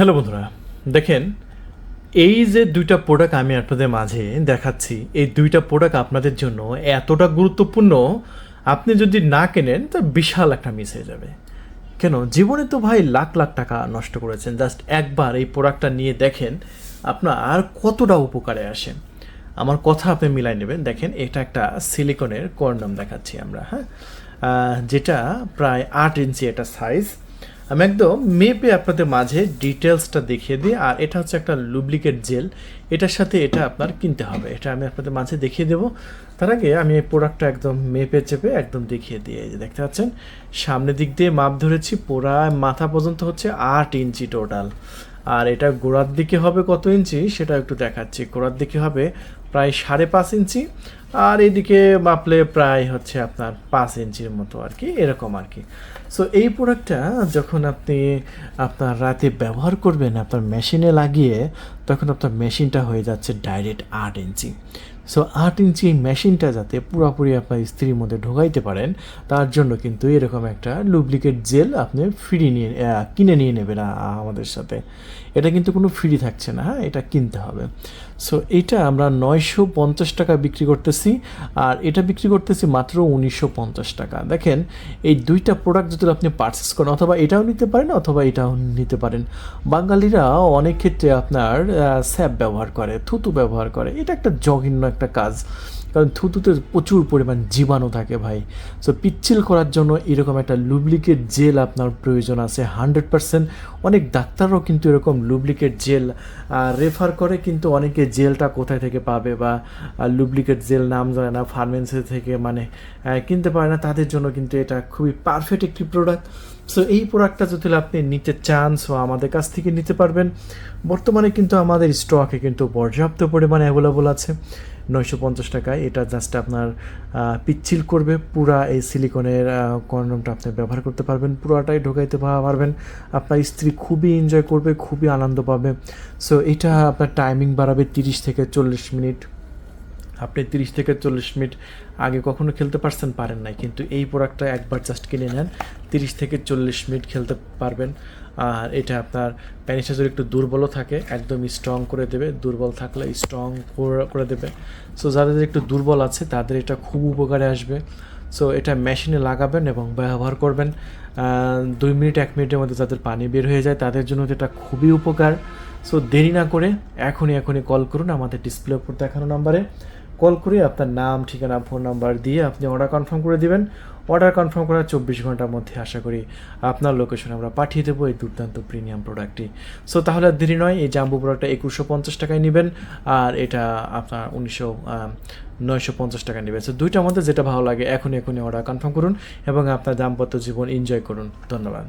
Hello বন্ধুরা, দেখেন এই যে দুইটা প্রোডাক্ট আমি আপনাদের মাঝে দেখাচ্ছি, এই দুইটা প্রোডাক্ট আপনাদের জন্য এতটা গুরুত্বপূর্ণ, আপনি যদি না কেনেন তা বিশাল একটা মিস হয়ে যাবে। কেন? জীবনে তো ভাই লাখ লাখ টাকা নষ্ট করেছেন, জাস্ট একবার এই প্রোডাক্টটা নিয়ে দেখেন আপনার কতটা উপকারে আসে। আমার কথা আপনি মিলাই নেবেন। দেখেন, এটা একটা সিলিকনের কর্নাম দেখাচ্ছি আমরা, হ্যাঁ, যেটা প্রায় 8 ইঞ্চি একটা সাইজ। আমি একদম মেপে আপনাদের মাঝে ডিটেলসটা দেখিয়ে দিই। আর এটা হচ্ছে একটা লুব্রিকেট জেল, এটার সাথে এটা আপনার কিনতে হবে, এটা আমি আপনাদের মাঝে দেখিয়ে দেবো। তার আগে আমি এই প্রোডাক্টটা একদম মেপে চেপে একদম দেখিয়ে দিই। এই যে দেখতে পাচ্ছেন, সামনের দিক দিয়ে মাপ ধরেছি, পুরা মাথা পর্যন্ত হচ্ছে 8 ইঞ্চি টোটাল। আর এটা গোড়ার দিকে হবে কত ইঞ্চি সেটা একটু দেখাচ্ছি। গোড়ার দিকে হবে প্রায় 5.5 ইঞ্চি, আর এদিকে মাপলে প্রায় হচ্ছে আপনার 5 ইঞ্চির মতো আর কি, এরকম আর কি। সো এই প্রোডাক্টটা যখন আপনি আপনার রাতে ব্যবহার করবেন আপনার মেশিনে লাগিয়ে, তখন আপনার মেশিনটা হয়ে যাচ্ছে ডাইরেক্ট 8 ইঞ্চি। সো 8 ইঞ্চি এই মেশিনটা যাতে পুরোপুরি আপনার স্ত্রীর মধ্যে ঢোকাইতে পারেন, তার জন্য কিন্তু এরকম একটা লুব্রিকেট জেল আপনি কিনে নিয়ে নেবেন আমাদের সাথে। এটা কিন্তু কোনো ফ্রি থাকছে না, হ্যাঁ, এটা কিনতে হবে। সো এটা আমরা 950 টাকা বিক্রি করতেছি, আর এটা বিক্রি করতেছি মাত্র 1950 টাকা। দেখেন, এই দুইটা প্রোডাক্ট যদি আপনি পারচেস করেন, অথবা এটাও নিতে পারেন অথবা এটাও নিতে পারেন। বাঙালিরা অনেক ক্ষেত্রে আপনার স্যাপ ব্যবহার করে, থুতু ব্যবহার করে, এটা একটা জঘন্য একটা কাজ, কারণ থুতুতে প্রচুর পরিমাণ জীবাণু থাকে ভাই। সো পিচ্ছিল করার জন্য এরকম একটা লুব্রিকেট জেল আপনার প্রয়োজন আছে 100%। অনেক ডাক্তাররাও কিন্তু এরকম লুব্রিকেট জেল রেফার করে, কিন্তু অনেকে জেলটা কোথায় থেকে পাবে বা লুব্রিকেট জেল নাম জানে না, ফার্মেন্সি থেকে মানে কিনতে পারে না, তাদের জন্য কিন্তু এটা খুবই পারফেক্ট একটি প্রোডাক্ট। সো এই প্রোডাক্টটা যদি আপনি নিতে চান, সো আমাদের কাছ থেকে নিতে পারবেন। বর্তমানে কিন্তু আমাদের স্টকে কিন্তু পর্যাপ্ত পরিমাণে অ্যাভেলেবল আছে 950 টাকায়। এটা জাস্ট আপনার পিচ্ছিল করবে, পুরা এই সিলিকনের কন্ডমটা আপনি ব্যবহার করতে পারবেন, পুরাটাই ঢোকাইতে পারবেন। আপনার স্ত্রী খুবই এনজয় করবে, খুবই আনন্দ পাবে। সো এটা আপনার টাইমিং বাড়াবে 30 থেকে 40 মিনিট। আপনি 30 থেকে 40 মিনিট আগে কখনো খেলতে পারেন নাই, কিন্তু এই প্রোডাক্টটা একবার জাস্ট কিনে নেন, 30 থেকে 40 মিনিট খেলতে পারবেন। আর এটা আপনার প্যানিসটা যদি একটু দুর্বলও থাকে একদম স্ট্রং করে দেবে, দুর্বল থাকলে স্ট্রং করে দেবে। সো যাদের একটু দুর্বল আছে তাদের এটা খুব উপকারে আসবে। সো এটা মেশিনে লাগাবেন এবং ব্যবহার করবেন, 2 মিনিট 1 মিনিটের মধ্যে যাদের পানি বের হয়ে যায় তাদের জন্য এটা খুবই উপকার। সো দেরি না করে এখনই কল করুন আমাদের ডিসপ্লে উপর দেখানো নাম্বারে। কল করে আপনার নাম, ঠিকানা, ফোন নাম্বার দিয়ে আপনি অর্ডার কনফার্ম করে দিবেন। অর্ডার কনফার্ম করার 24 ঘন্টার মধ্যে আশা করি আপনার লোকেশনে আমরা পাঠিয়ে দেবো এই দুর্দান্ত প্রিমিয়াম প্রোডাক্টটি। সো তাহলে আর দেরি নয়, এই জাম্বো প্রোডাক্টটা 2150 টাকায় নেবেন, আর এটা আপনার 950 টাকা নেবেন। সো দুইটার মধ্যে যেটা ভালো লাগে এখনই অর্ডার কনফার্ম করুন এবং আপনার দাম্পত্য জীবন এনজয় করুন। ধন্যবাদ।